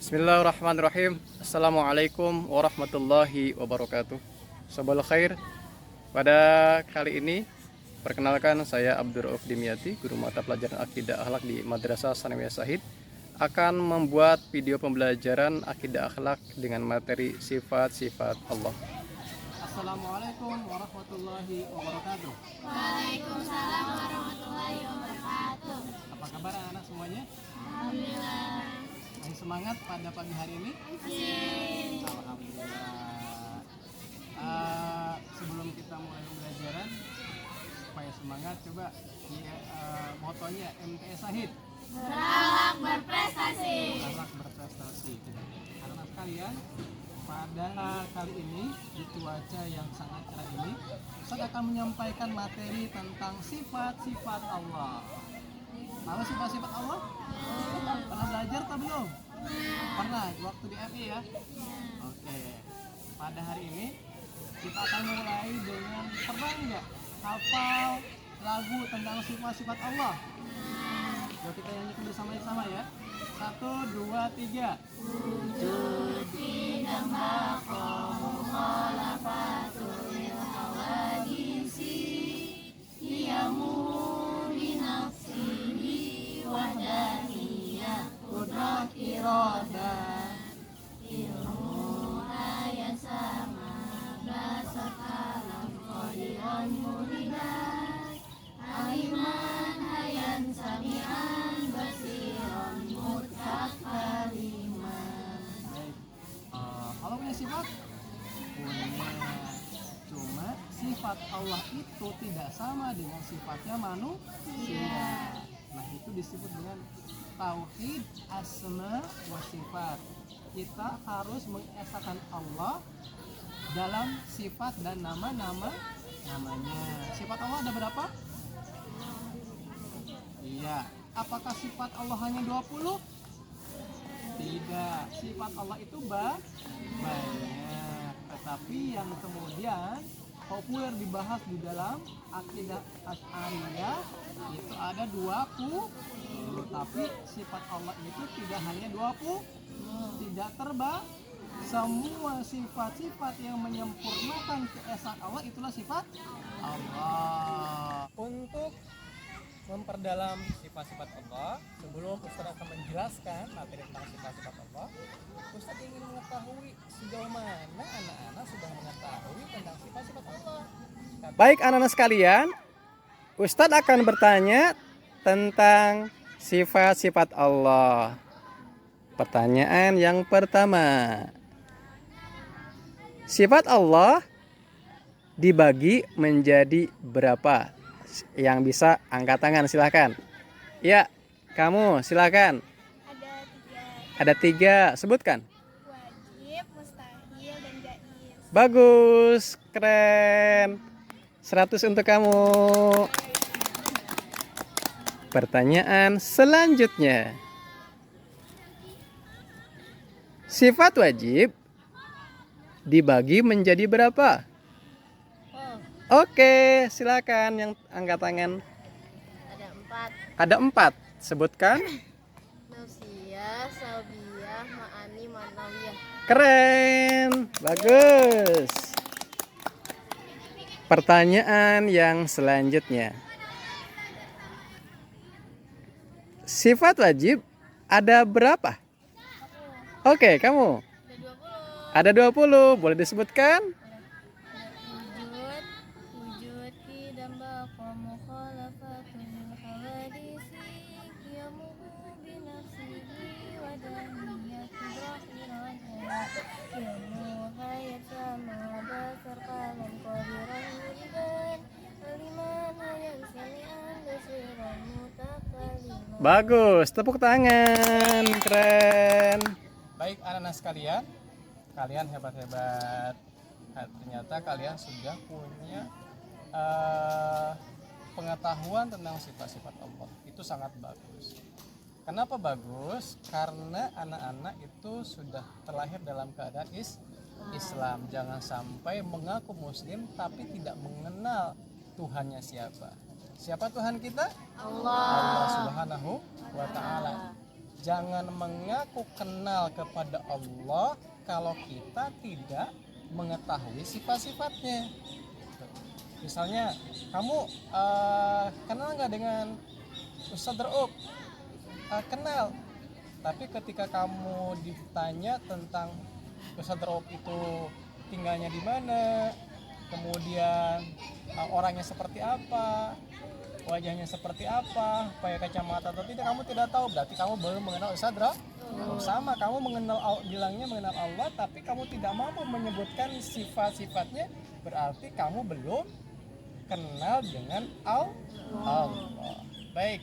Bismillahirrahmanirrahim. Assalamualaikum warahmatullahi wabarakatuh. Sahabat khair, pada kali ini perkenalkan saya Abdur Rauf Dimyati, guru mata pelajaran akidah akhlak di Madrasah Sanawiyah Syahid, akan membuat video pembelajaran akidah akhlak dengan materi sifat-sifat Allah. Assalamualaikum warahmatullahi wabarakatuh. Waalaikumsalam warahmatullahi wabarakatuh. Apa kabar anak semuanya? Alhamdulillah. Masih semangat pada pagi hari ini? Yeay. Alhamdulillah. Sebelum kita mulai pembelajaran, supaya semangat, coba motonya MTS Syahid. Berakhlak berprestasi. Berakhlak berprestasi. Anak sekalian, pada kali ini di cuaca yang sangat cerah ini, Ustaz akan menyampaikan materi tentang sifat-sifat Allah. Tahu sifat-sifat Allah? Pernah belajar atau belum? Pernah, waktu di FI ya? Oke. Pada hari ini kita akan mulai dengan pernah nggak hafal lagu tentang sifat-sifat Allah? Yuk kita nyanyikan bersama-sama ya. 1, 2, 3. Wujud tidak maqamu khalafatul hawadisi Hiyamu binafsihi wahdaniyah Qudrat iradah Ilmu ayat sama Basar kalam qadiran muridat Aliman hayan sami'an basiran mutakaliman. Baik. Allah punya sifat? Punya. Cuma sifat Allah itu tidak sama dengan sifatnya manusia. Nah, itu disebut dengan tauhid asma wa sifat. Kita harus mengesahkan Allah dalam sifat dan namanya. Sifat Allah ada berapa? Iya. Apakah sifat Allah hanya 20? Tidak. Sifat Allah itu banyak. Tetapi yang kemudian populer dibahas di dalam akidah Asy'ariyah itu ada 20. Tapi sifat Allah itu tidak hanya 20. Tidak terbang. Semua sifat-sifat yang menyempurnakan keesaan Allah itulah sifat Allah. Untuk memperdalam sifat-sifat Allah, sebelum Ustaz akan menjelaskan materi tentang sifat-sifat Allah, Ustaz ingin mengetahui sejauh mana anak-anak sudah mengetahui tentang sifat-sifat Allah. Baik anak-anak sekalian, Ustaz akan bertanya tentang sifat-sifat Allah. Pertanyaan yang pertama, sifat Allah dibagi menjadi berapa? Yang bisa angkat tangan silahkan. Ya, kamu silahkan. Ada 3. Ada 3, sebutkan. Wajib, mustahil, dan jaiz. Bagus, keren. 100 untuk kamu. Pertanyaan selanjutnya, sifat wajib dibagi menjadi berapa? Oke, silakan yang angkat tangan. Ada 4. Ada 4, sebutkan. Nafsiyah, salbiyah, ma'ani, manawiyah. Keren, bagus. Pertanyaan yang selanjutnya, sifat wajib ada berapa? Oke, kamu. Ada 20. Ada 20, boleh disebutkan? Wujud tidak maqamu khalafatul hawadisi Qiyamuhu binafsihi wadaniyah Qudrat iradah Ilmu hayat sama Basar kalam qadiran muridan Aliman hayan sami'an basiran mutakaliman. Bagus, tepuk tangan, keren. Baik anak-anak sekalian, kalian hebat-hebat. Ternyata kalian sudah punya pengetahuan tentang sifat-sifat Allah. Itu sangat bagus. Kenapa bagus? Karena anak-anak itu sudah terlahir dalam keadaan Islam. Jangan sampai mengaku muslim tapi tidak mengenal Tuhannya siapa. Siapa Tuhan kita? Allah Subhanahu wa ta'ala. jangan mengaku kenal kepada Allah kalau kita tidak mengetahui sifat-sifatnya. Misalnya kamu kenal nggak dengan Ustadz Rauf? Kenal. Tapi ketika kamu ditanya tentang Ustadz Rauf itu tinggalnya di mana, kemudian orangnya seperti apa, wajahnya seperti apa, pakai kacamata atau tidak, kamu tidak tahu, berarti kamu belum mengenal Ustadz Rauf. Sama, kamu bilangnya mengenal Allah, tapi kamu tidak mampu menyebutkan sifat-sifatnya, berarti kamu belum kenal dengan Allah. Baik,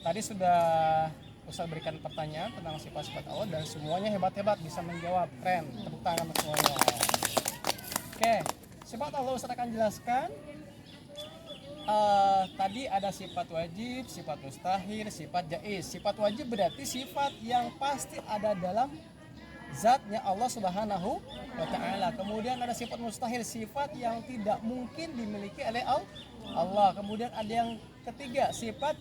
tadi sudah Ustaz berikan pertanyaan tentang sifat-sifat Allah dan semuanya hebat-hebat bisa menjawab. Keren, tepuk tangan untuk semuanya. Oke, sifat Allah Ustaz akan jelaskan. Tadi ada sifat wajib, sifat mustahil, sifat jaiz. Sifat wajib berarti sifat yang pasti ada dalam zatnya Allah Subhanahu wa ta'ala. Kemudian ada sifat mustahil, sifat yang tidak mungkin dimiliki oleh Allah. Kemudian ada yang ketiga, sifat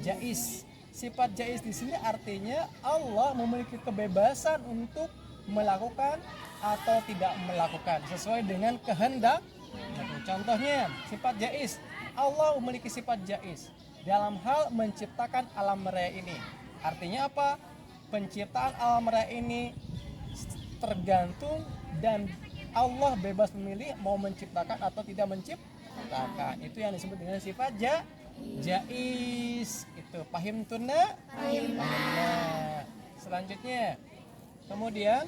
jaiz. Sifat jaiz di sini artinya Allah memiliki kebebasan untuk melakukan atau tidak melakukan sesuai dengan kehendak. Contohnya sifat jaiz, Allah memiliki sifat jaiz dalam hal menciptakan alam raya ini. Artinya apa? Penciptaan alam raya ini tergantung dan Allah bebas memilih mau menciptakan atau tidak menciptakan. Itu yang disebut dengan sifat jaiz. Itu pahim tuna? Pahim. Selanjutnya, kemudian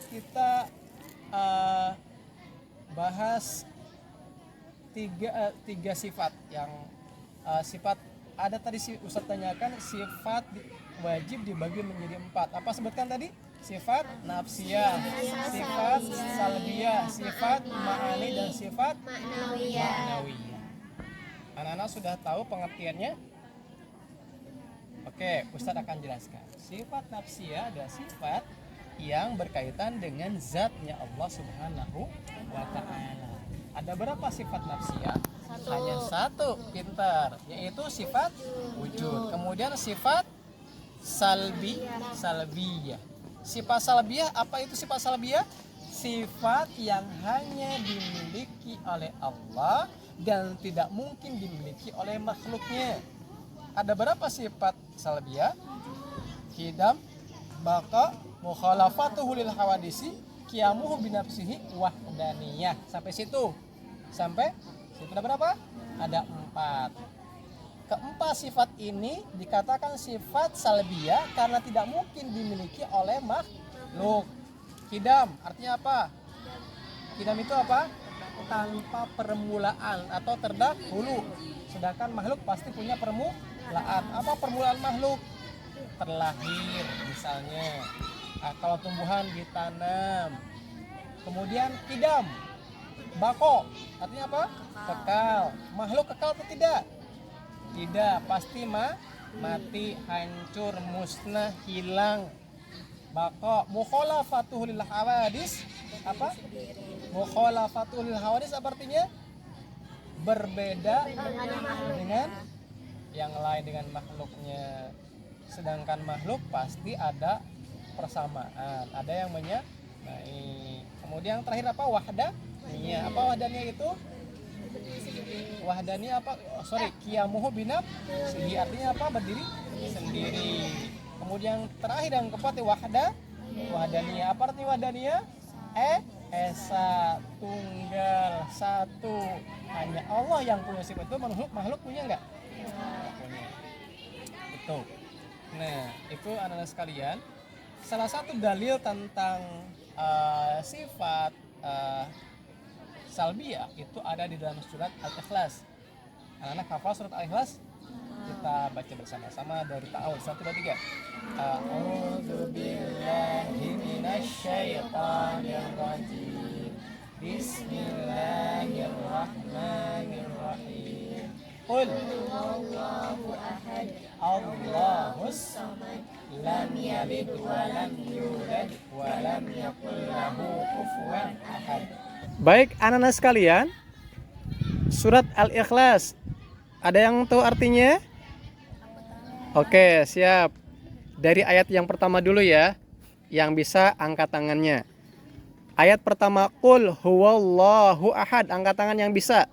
kita bahas tiga sifat yang sifat ada tadi Ustaz tanyakan, sifat wajib dibagi menjadi 4. Apa sebutkan tadi? Sifat nafsiyah, sifat salbiyah, sifat ma'ani dan sifat ma'nawiyah. Anak-anak sudah tahu pengertiannya? Oke, Ustaz akan jelaskan. Sifat nafsiyah adalah sifat yang berkaitan dengan zatnya Allah Subhanahu wa ta'ala. Ada berapa sifat nafsiyah? Hanya satu, pintar, yaitu sifat wujud. Kemudian sifat salbiyah. Sifat salbiyah, apa itu sifat salbiyah? Sifat yang hanya dimiliki oleh Allah dan tidak mungkin dimiliki oleh makhluknya. Ada berapa sifat salbiyah? Qidam, baqa, mukhalafatuhu lil hawadisi, qiyamuhu binafsihi, wahdaniyah. Sampai situ ada berapa? Ada 4. Keempat sifat ini dikatakan sifat salbiyah karena tidak mungkin dimiliki oleh makhluk. Qidam artinya apa? Qidam itu apa? Tanpa permulaan atau terdahulu. Sedangkan makhluk pasti punya permulaan. Apa permulaan makhluk? Terlahir misalnya. Kalau tumbuhan ditanam. Kemudian qidam, bako artinya apa? Kekal. Makhluk kekal atau tidak? Tidak, pasti mati, hancur, musnah, hilang. Bako, mukhalafatuhu lil hawadis apa? Mukhalafatuhu lil hawadis apa artinya? Berbeda dengan yang lain, dengan makhluknya. Sedangkan makhluk pasti ada persamaan, ada yang menyamai. Kemudian yang terakhir apa? Wahdaniyah. Apa wahdaniyah itu? Wahdaniyah apa? Qiyamuhu binafsihi artinya apa? Berdiri sendiri. Kemudian terakhir yang keempat wahdaniyah. Apa artinya wahdaniyah? Esa, tunggal, satu. Hanya Allah yang punya sifat itu. Makhluk punya enggak? Punya. Itu. Nah, itu anak-anak sekalian, salah satu dalil tentang sifat salbiyah itu ada di dalam surat Al-Ikhlas. Anak-anak hafal surat Al-Ikhlas? Kita baca bersama-sama dari ta'awud 1, 2, 3. A'udzu billahi minasy syaithanir rajim. Bismillahirrahmanirrahim. Qul huwallahu ahad, Allahus samad, lam yalid wa lam yulad wa lam yakul lahu kufuwan ahad. Baik, anak-anak sekalian, surat Al-Ikhlas ada yang tahu artinya? Oke, siap. Dari ayat yang pertama dulu ya. Yang bisa angkat tangannya. Ayat pertama, qul huwallahu ahad. Angkat tangan yang bisa.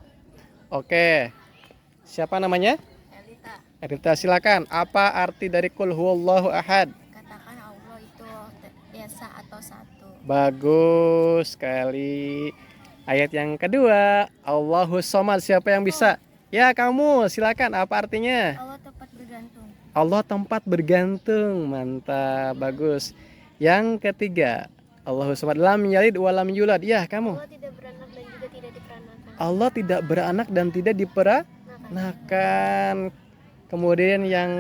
Oke. Siapa namanya? Elita, Rita, silakan. Apa arti dari qul huwallahu ahad? katakan Allah itu esa atau satu. Bagus sekali. Ayat yang kedua, Allahus Somad. Siapa yang bisa? Ya, kamu. Silakan. Apa artinya? Allah tempat bergantung. Allah tempat bergantung. Mantap, bagus. Yang ketiga, Allahus Somad. Lam yalid wa lam yulad. Ya, kamu. Allah tidak beranak dan juga tidak diperanakan. Allah tidak beranak dan tidak diperanakan. Kemudian yang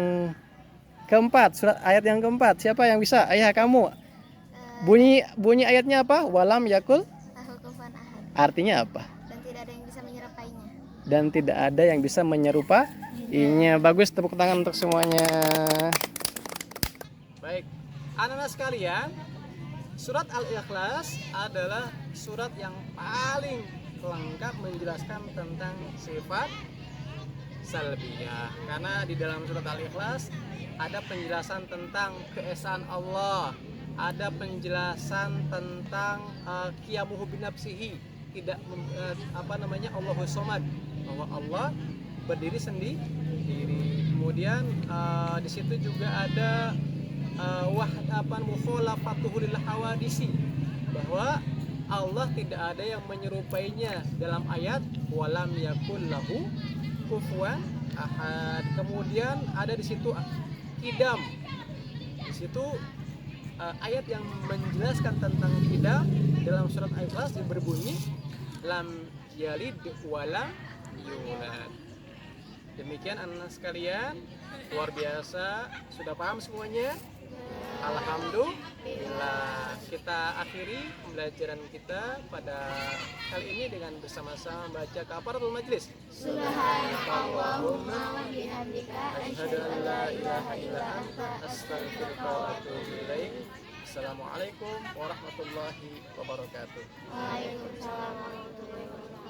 keempat, surat ayat yang keempat. Siapa yang bisa? Ayah, kamu. Bunyi ayatnya apa? Walam yakul. Lahu kufuwan ahad. Artinya apa? Dan tidak ada yang bisa menyerapainya. Dan tidak ada yang bisa menyerupainya. Bagus, tepuk tangan untuk semuanya. Baik, anak-anak sekalian, surat Al-Ikhlas adalah surat yang paling lengkap menjelaskan tentang sifat salbiyah. Karena di dalam surat Al-Ikhlas ada penjelasan tentang keesaan Allah, ada penjelasan tentang qiyamuhu binafsihi, tidak Allahus Somad, bahwa Allah berdiri sendiri. Kemudian di situ juga ada mukhalafatuhu lil hawadisi, bahwa Allah tidak ada yang menyerupainya dalam ayat walam yakul lahu kufuwan ahad. Kemudian ada di situ qidam. Di situ ayat yang menjelaskan tentang qidam dalam surat Al-Ikhlas yang berbunyi lam yalid walam yulad. Demikian anak sekalian, luar biasa, sudah paham semuanya? Alhamdulillah. Kita akhiri pembelajaran kita pada kali ini dengan bersama-sama membaca kafaratul majlis. Subhanallahumma wa bihamdika asyhadu an la ilaha illa anta astaghfiruka wa atubu ilaik. Assalamualaikum warahmatullahi wabarakatuh. Waalaikumsalam warahmatullahi wabarakatuh.